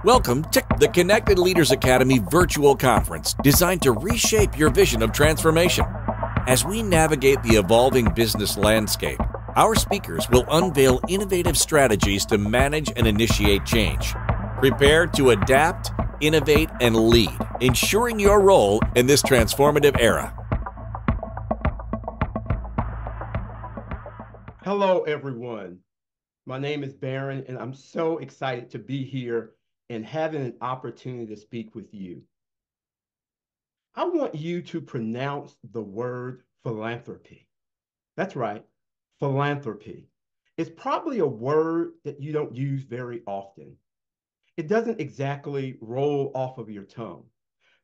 Welcome to the Connected Leaders Academy virtual conference designed to reshape your vision of transformation. As we navigate the evolving business landscape, our speakers will unveil innovative strategies to manage and initiate change. Prepare to adapt, innovate, and lead, ensuring your role in this transformative era. Hello, everyone. My name is Barron, and I'm so excited to be here and having an opportunity to speak with you. I want you to pronounce the word philanthropy. That's right, philanthropy. It's probably a word that you don't use very often. It doesn't exactly roll off of your tongue.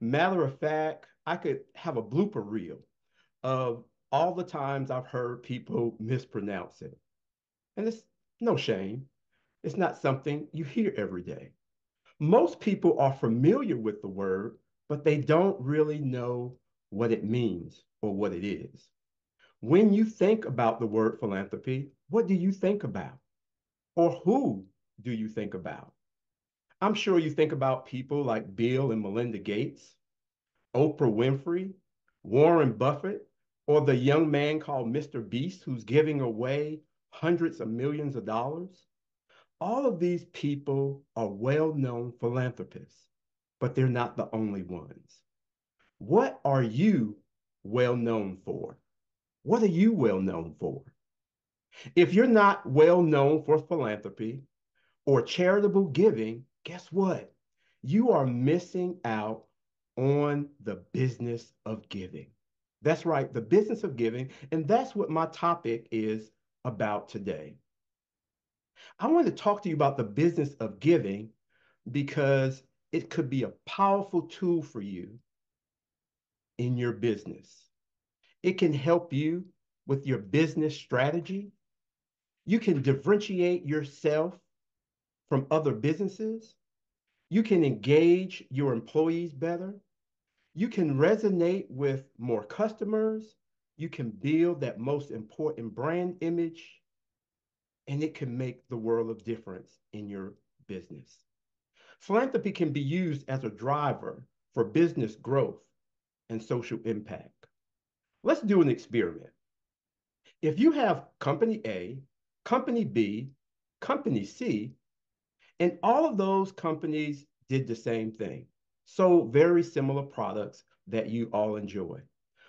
Matter of fact, I could have a blooper reel of all the times I've heard people mispronounce it. And it's no shame. It's not something you hear every day. Most people are familiar with the word, but they don't really know what it means or what it is. When you think about the word philanthropy, what do you think about? Or who do you think about? I'm sure you think about people like Bill and Melinda Gates, Oprah Winfrey, Warren Buffett, or the young man called Mr. Beast who's giving away hundreds of millions of dollars. All of these people are well-known philanthropists, but they're not the only ones. What are you well known for? What are you well known for? If you're not well known for philanthropy or charitable giving, guess what? You are missing out on the business of giving. That's right, the business of giving. And that's what my topic is about today. I want to talk to you about the business of giving because it could be a powerful tool for you in your business. It can help you with your business strategy. You can differentiate yourself from other businesses. You can engage your employees better. You can resonate with more customers. You can build that most important brand image, and it can make the world of difference in your business. Philanthropy can be used as a driver for business growth and social impact. Let's do an experiment. If you have company A, company B, company C, and all of those companies did the same thing, so very similar products that you all enjoy.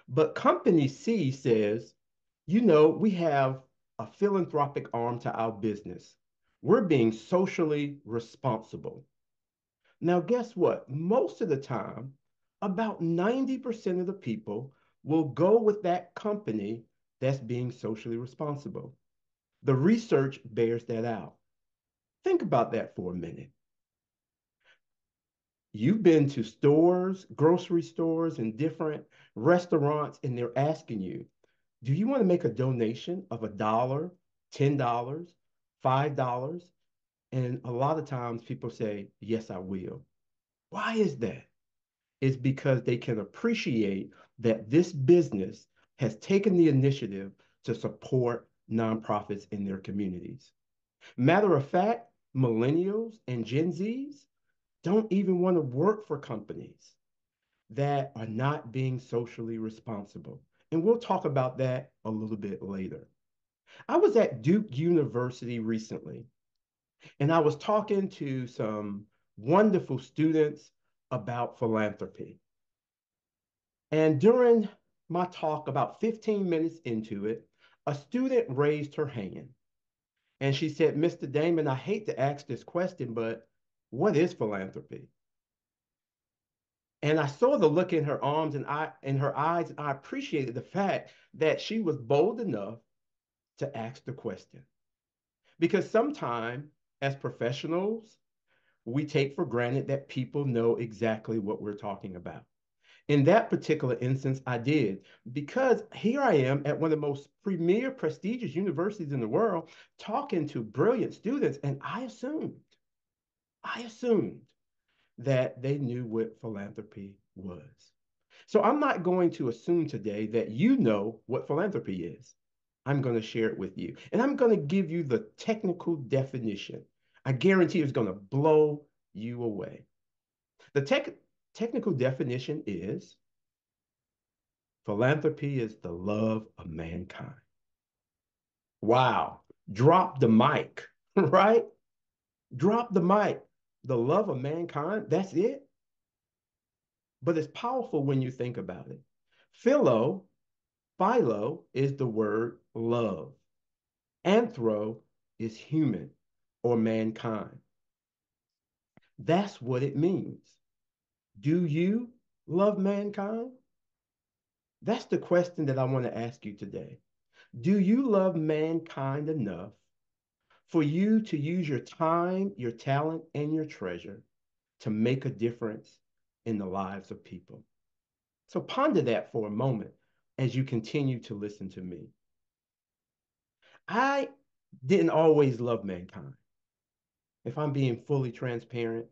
But company C says, we have a philanthropic arm to our business. We're being socially responsible. Now, guess what? Most of the time, about 90% of the people will go with that company that's being socially responsible. The research bears that out. Think about that for a minute. You've been to stores, grocery stores, and different restaurants, and they're asking you, do you want to make a donation of $1, $10, $5? And a lot of times people say, yes, I will. Why is that? It's because they can appreciate that this business has taken the initiative to support nonprofits in their communities. Matter of fact, millennials and Gen Zs don't even want to work for companies that are not being socially responsible. And we'll talk about that a little bit later. I was at Duke University recently, and I was talking to some wonderful students about philanthropy. And during my talk, about 15 minutes into it, a student raised her hand and she said, Mr. Damon, I hate to ask this question, but what is philanthropy? And I saw the look in her arms and in her eyes, and I appreciated the fact that she was bold enough to ask the question. Because sometimes, as professionals, we take for granted that people know exactly what we're talking about. In that particular instance, I did, because here I am at one of the most premier, prestigious universities in the world, talking to brilliant students, and I assumed that they knew what philanthropy was. So I'm not going to assume today that you know what philanthropy is. I'm going to share it with you, and I'm going to give you the technical definition. I guarantee it's going to blow you away. The technical definition is philanthropy is the love of mankind. Wow. Drop the mic, right? Drop the mic. The love of mankind, that's it. But it's powerful when you think about it. Philo is the word love. Anthro is human or mankind. That's what it means. Do you love mankind? That's the question that I want to ask you today. Do you love mankind enough for you to use your time, your talent, and your treasure to make a difference in the lives of people? So ponder that for a moment as you continue to listen to me. I didn't always love mankind. If I'm being fully transparent,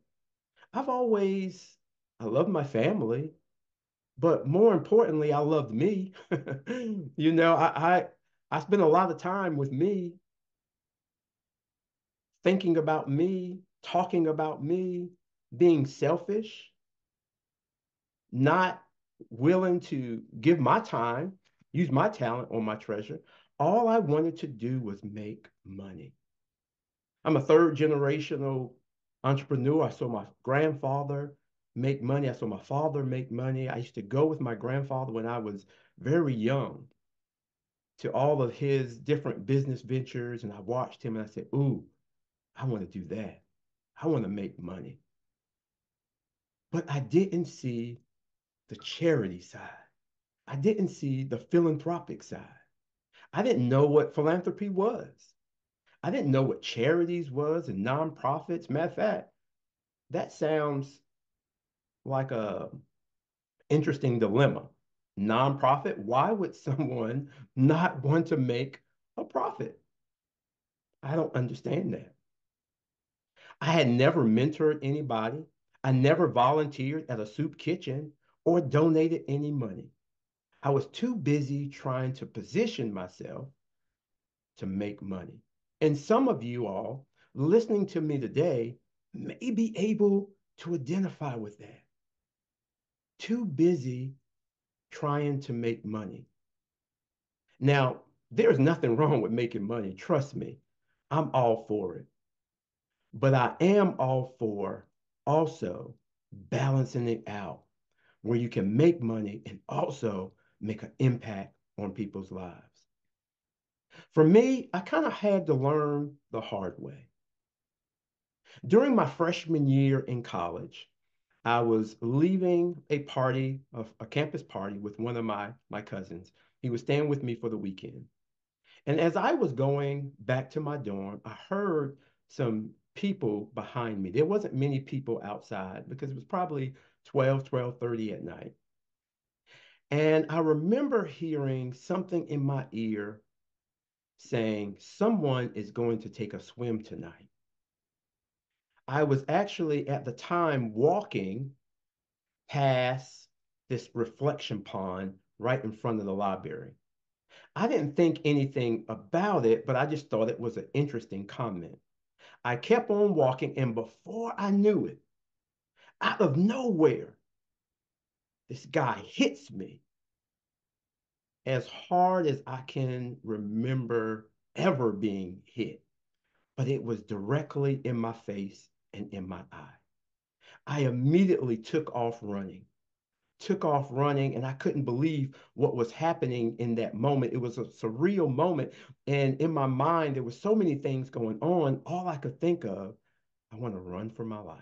I've always, I love my family, but more importantly, I loved me. You know, I spent a lot of time with me, thinking about me, talking about me, being selfish, not willing to give my time, use my talent or my treasure. All I wanted to do was make money. I'm a third generational entrepreneur. I saw my grandfather make money. I saw my father make money. I used to go with my grandfather when I was very young to all of his different business ventures. And I watched him and I said, ooh, I want to do that. I want to make money. But I didn't see the charity side. I didn't see the philanthropic side. I didn't know what philanthropy was. I didn't know what charities was and nonprofits. Matter of fact, that sounds like a interesting dilemma. Nonprofit, why would someone not want to make a profit? I don't understand that. I had never mentored anybody. I never volunteered at a soup kitchen or donated any money. I was too busy trying to position myself to make money. And some of you all listening to me today may be able to identify with that. Too busy trying to make money. Now, there's nothing wrong with making money. Trust me, I'm all for it. But I am all for also balancing it out where you can make money and also make an impact on people's lives. For me, I kind of had to learn the hard way. During my freshman year in college, I was leaving a party, a campus party with one of my cousins. He was staying with me for the weekend. And as I was going back to my dorm, I heard some people behind me. There wasn't many people outside because it was probably 12:30 at night. And I remember hearing something in my ear saying, someone is going to take a swim tonight. I was actually at the time walking past this reflection pond right in front of the library. I didn't think anything about it, but I just thought it was an interesting comment. I kept on walking, and before I knew it, out of nowhere, this guy hits me as hard as I can remember ever being hit. But it was directly in my face and in my eye. I immediately took off running, and I couldn't believe what was happening in that moment. It was a surreal moment. And in my mind, there were so many things going on. All I could think of, I want to run for my life.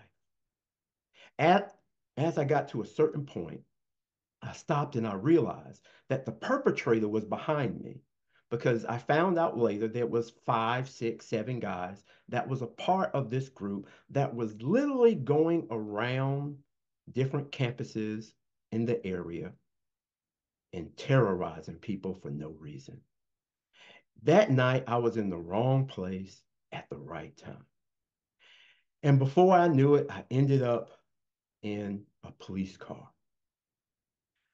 At, as I got to a certain point, I stopped and I realized that the perpetrator was behind me because I found out later there was 5, 6, 7 guys that was a part of this group that was literally going around different campuses in the area and terrorizing people for no reason. That night, I was in the wrong place at the right time. And before I knew it, I ended up in a police car,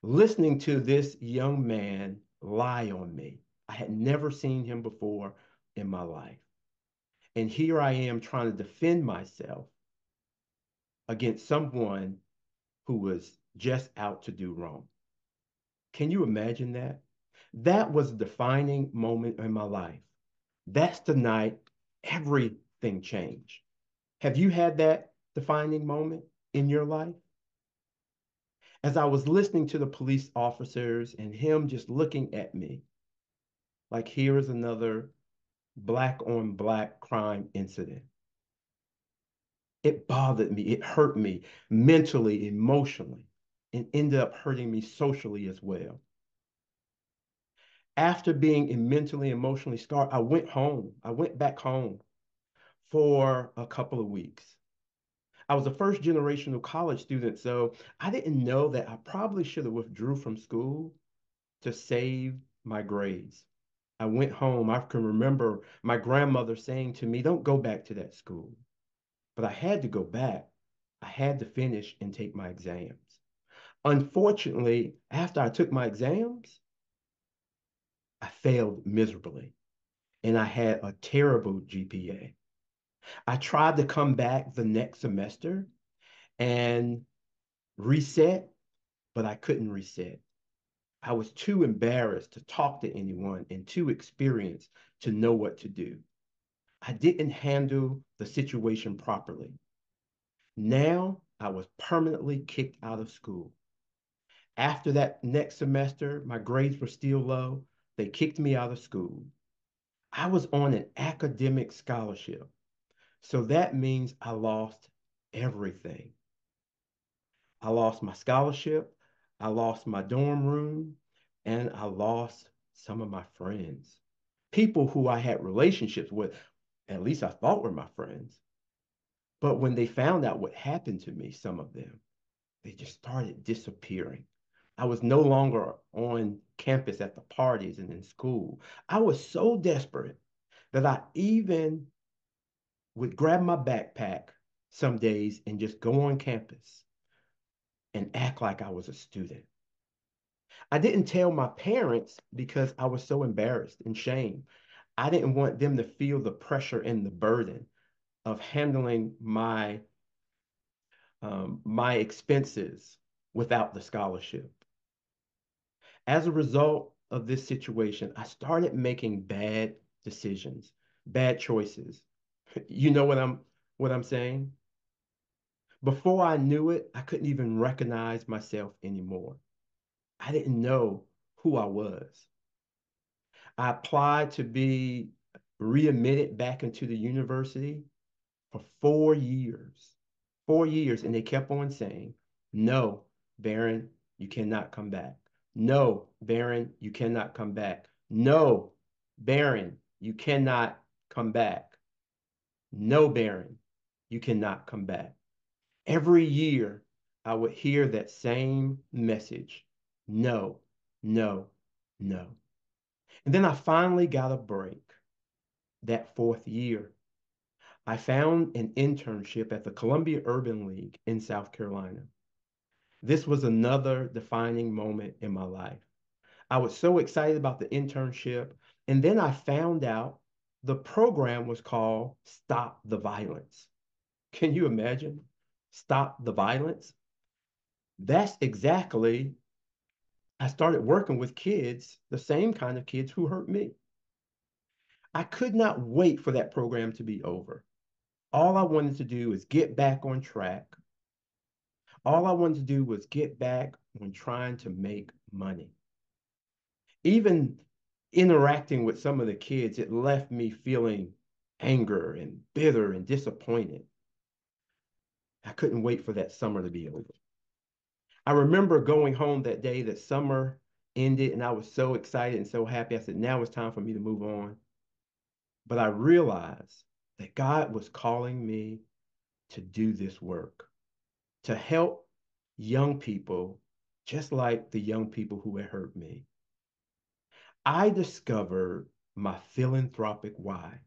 listening to this young man lie on me. I had never seen him before in my life. And here I am trying to defend myself against someone who was just out to do wrong. Can you imagine that? That was a defining moment in my life. That's the night everything changed. Have you had that defining moment in your life? As I was listening to the police officers and him just looking at me, like here is another black on black crime incident. It bothered me. It hurt me mentally, emotionally, and ended up hurting me socially as well. After being mentally, emotionally scarred, I went home. I went back home for a couple of weeks. I was a first generational college student, so I didn't know that I probably should have withdrew from school to save my grades. I went home. I can remember my grandmother saying to me, "Don't go back to that school." But I had to go back. I had to finish and take my exams. Unfortunately, after I took my exams, I failed miserably and I had a terrible GPA. I tried to come back the next semester and reset, but I couldn't reset. I was too embarrassed to talk to anyone and too experienced to know what to do. I didn't handle the situation properly. Now I was permanently kicked out of school. After that next semester, my grades were still low. They kicked me out of school. I was on an academic scholarship. So that means I lost everything. I lost my scholarship, I lost my dorm room, and I lost some of my friends. People who I had relationships with, at least I thought were my friends. But when they found out what happened to me, some of them, they just started disappearing. I was no longer on campus at the parties and in school. I was so desperate that I even would grab my backpack some days and just go on campus and act like I was a student. I didn't tell my parents because I was so embarrassed and shamed. I didn't want them to feel the pressure and the burden of handling my expenses without the scholarship. As a result of this situation, I started making bad decisions, bad choices. You know what I'm saying? Before I knew it, I couldn't even recognize myself anymore. I didn't know who I was. I applied to be readmitted back into the university for 4 years. 4 years, and they kept on saying, "No, Barron, you cannot come back. No, Barron, you cannot come back. No, Barron, you cannot come back. No, Barron, you cannot come back." Every year, I would hear that same message: no, no, no. And then I finally got a break that fourth year. I found an internship at the Columbia Urban League in South Carolina. This was another defining moment in my life. I was so excited about the internship. And then I found out the program was called Stop the Violence. Can you imagine? Stop the Violence? That's exactly, I started working with kids, the same kind of kids who hurt me. I could not wait for that program to be over. All I wanted to do is get back on track. All I wanted to do was get back on trying to make money. Even interacting with some of the kids, it left me feeling anger and bitter and disappointed. I couldn't wait for that summer to be over. I remember going home that day that summer ended, and I was so excited and so happy. I said, now it's time for me to move on. But I realized that God was calling me to do this work, to help young people just like the young people who had hurt me. I discovered my philanthropic why.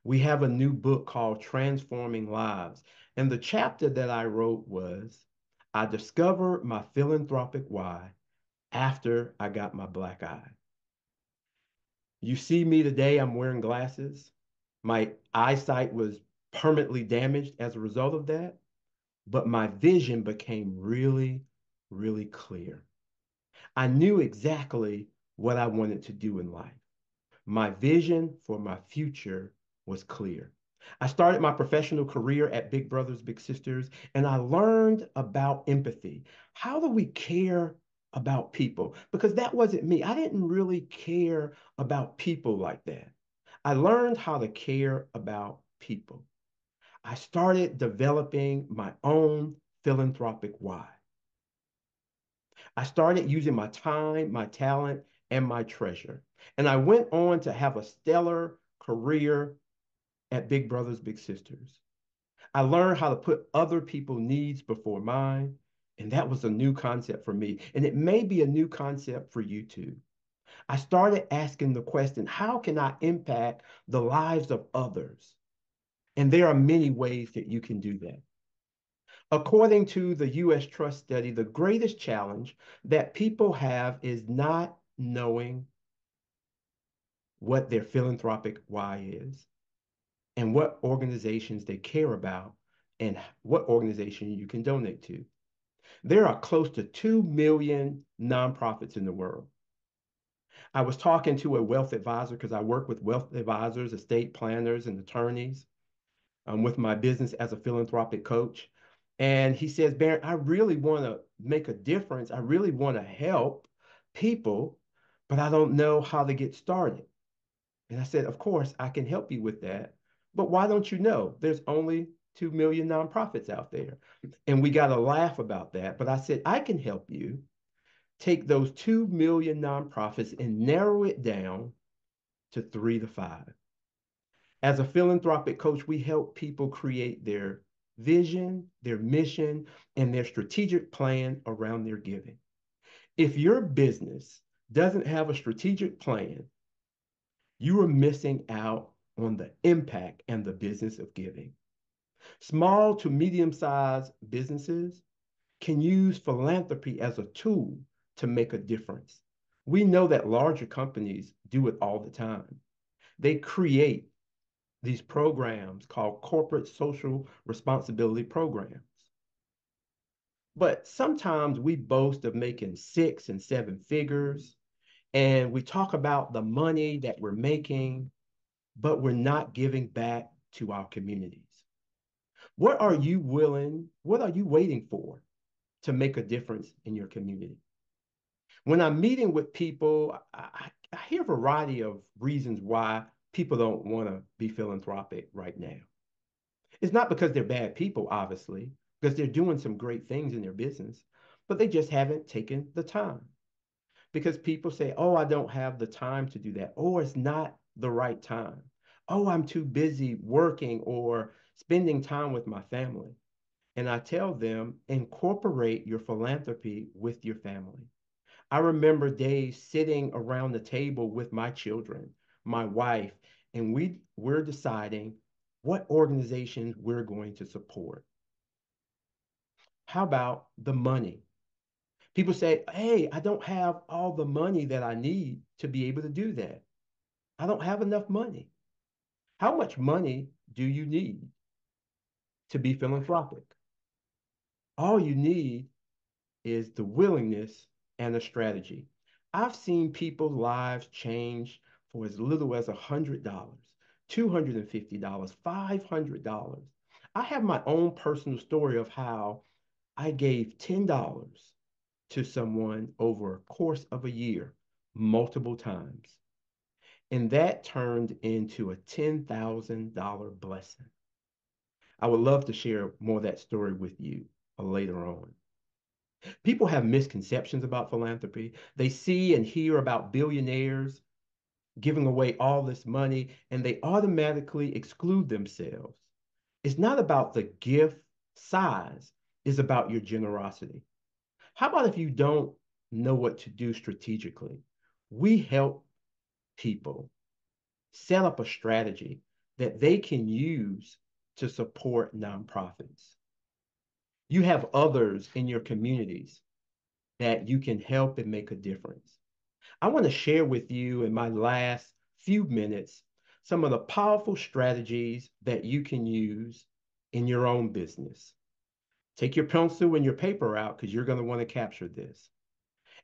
We have a new book called Transforming Lives. And the chapter that I wrote was, I discovered my philanthropic why after I got my black eye. You see me today, I'm wearing glasses. My eyesight was permanently damaged as a result of that. but my vision became really, really clear. I knew exactly what I wanted to do in life. My vision for my future was clear. I started my professional career at Big Brothers Big Sisters, and I learned about empathy. How do we care about people? Because that wasn't me. I didn't really care about people like that. I learned how to care about people. I started developing my own philanthropic why. I started using my time, my talent, and my treasure. And I went on to have a stellar career at Big Brothers Big Sisters. I learned how to put other people's needs before mine. And that was a new concept for me. And it may be a new concept for you too. I started asking the question, how can I impact the lives of others? And there are many ways that you can do that. According to the US Trust study, the greatest challenge that people have is not knowing what their philanthropic why is and what organizations they care about and what organization you can donate to. There are close to 2 million nonprofits in the world. I was talking to a wealth advisor because I work with wealth advisors, estate planners, and attorneys with my business as a philanthropic coach. And he says, Barron, I really want to make a difference. I really want to help people, but I don't know how to get started. And I said, of course, I can help you with that. But why don't you know? There's only 2 million nonprofits out there. And we got to laugh about that. But I said, I can help you take those 2 million nonprofits and narrow it down to 3 to 5. As a philanthropic coach, we help people create their vision, their mission, and their strategic plan around their giving. If your business doesn't have a strategic plan, you are missing out on the impact and the business of giving. Small to medium-sized businesses can use philanthropy as a tool to make a difference. We know that larger companies do it all the time. They create these programs called corporate social responsibility programs. But sometimes we boast of making 6 and 7 figures, and we talk about the money that we're making, but we're not giving back to our communities. What are you waiting for to make a difference in your community? When I'm meeting with people, I hear a variety of reasons why people don't want to be philanthropic right now. It's not because they're bad people, obviously, because they're doing some great things in their business, but they just haven't taken the time. Because people say, oh, I don't have the time to do that. Oh, it's not the right time. Oh, I'm too busy working or spending time with my family. And I tell them, incorporate your philanthropy with your family. I remember days sitting around the table with my children, my wife, and we're deciding what organizations we're going to support. How about the money? People say, hey, I don't have all the money that I need to be able to do that. I don't have enough money. How much money do you need to be philanthropic? All you need is the willingness and a strategy. I've seen people's lives change for as little as $100, $250, $500. I have my own personal story of how I gave $10 to someone over a course of a year, multiple times. And that turned into a $10,000 blessing. I would love to share more of that story with you later on. People have misconceptions about philanthropy. They see and hear about billionaires giving away all this money, and they automatically exclude themselves. It's not about the gift size, it's about your generosity. How about if you don't know what to do strategically? We help people set up a strategy that they can use to support nonprofits. You have others in your communities that you can help and make a difference. I want to share with you in my last few minutes some of the powerful strategies that you can use in your own business. Take your pencil and your paper out because you're going to want to capture this.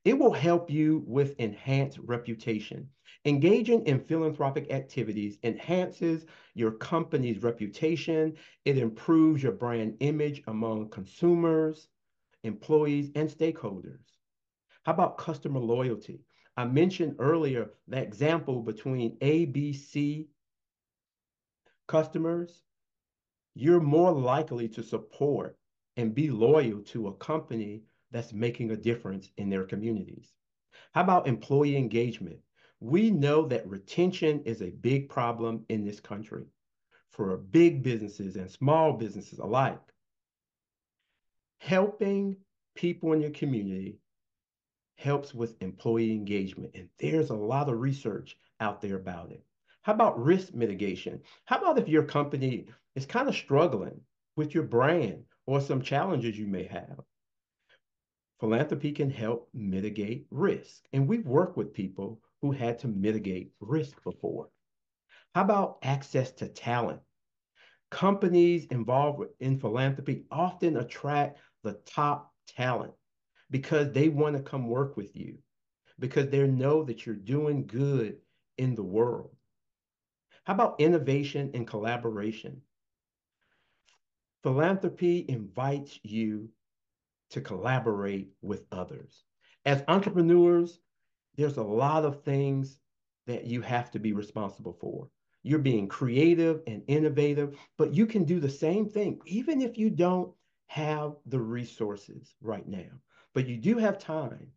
It will help you with enhanced reputation. Engaging in philanthropic activities enhances your company's reputation. It improves your brand image among consumers, employees, and stakeholders. How about customer loyalty? I mentioned earlier the example between ABC customers. You're more likely to support and be loyal to a company that's making a difference in their communities. How about employee engagement? We know that retention is a big problem in this country for big businesses and small businesses alike. Helping people in your community helps with employee engagement, and there's a lot of research out there about it. How about risk mitigation? How about if your company is kind of struggling with your brand or some challenges you may have? Philanthropy can help mitigate risk. And we've worked with people who had to mitigate risk before. How about access to talent? Companies involved in philanthropy often attract the top talent because they want to come work with you, because they know that you're doing good in the world. How about innovation and collaboration? Philanthropy invites you to collaborate with others. As entrepreneurs, there's a lot of things that you have to be responsible for. You're being creative and innovative, but you can do the same thing, even if you don't have the resources right now. But you do have time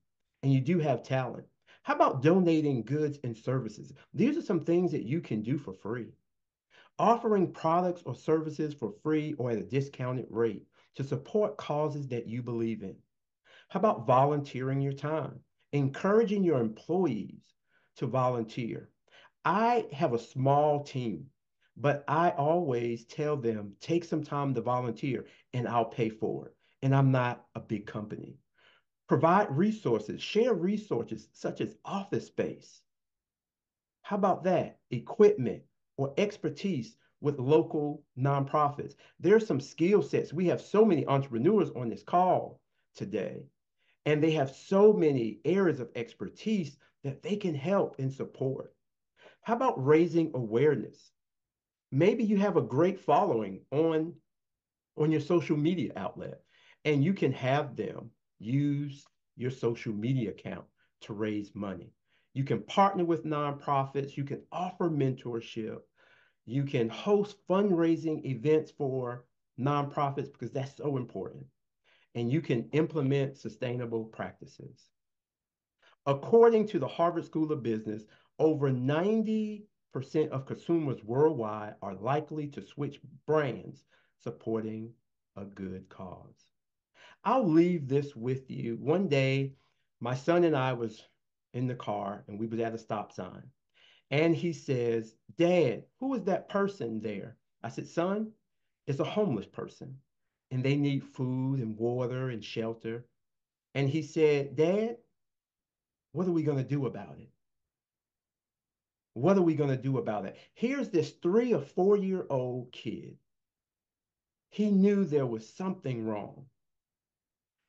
and you do have talent. How about donating goods and services? These are some things that you can do for free. Offering products or services for free or at a discounted rate to support causes that you believe in. How about volunteering your time? Encouraging your employees to volunteer. I have a small team, but I always tell them, take some time to volunteer and I'll pay for it. And I'm not a big company. Provide resources, share resources such as office space. How about that? Equipment or expertise with local nonprofits. There's some skill sets. We have so many entrepreneurs on this call today, and they have so many areas of expertise that they can help and support. How about raising awareness? Maybe you have a great following on your social media outlet, and you can have them use your social media account to raise money. You can partner with nonprofits. You can offer mentorship. You can host fundraising events for nonprofits because that's so important. And you can implement sustainable practices. According to the Harvard School of Business, over 90% of consumers worldwide are likely to switch brands supporting a good cause. I'll leave this with you. One day, my son and I was in the car and we was at a stop sign. And he says, Dad, who is that person there? I said, son, it's a homeless person. And they need food and water and shelter. And he said, Dad, what are we going to do about it? What are we going to do about it? Here's this 3 or 4-year-old kid. He knew there was something wrong.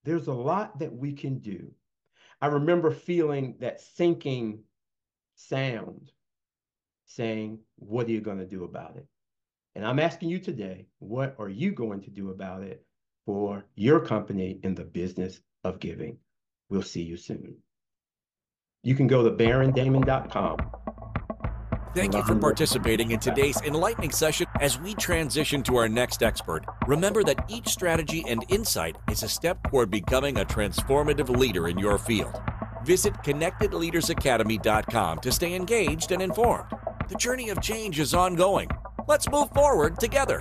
There's a lot that we can do. I remember feeling that sinking sound saying, what are you going to do about it? And I'm asking you today, what are you going to do about it for your company in the business of giving? We'll see you soon. You can go to barrondamon.com. Thank you for participating in today's enlightening session. As we transition to our next expert, remember that each strategy and insight is a step toward becoming a transformative leader in your field. Visit connectedleadersacademy.com to stay engaged and informed. The journey of change is ongoing. Let's move forward together.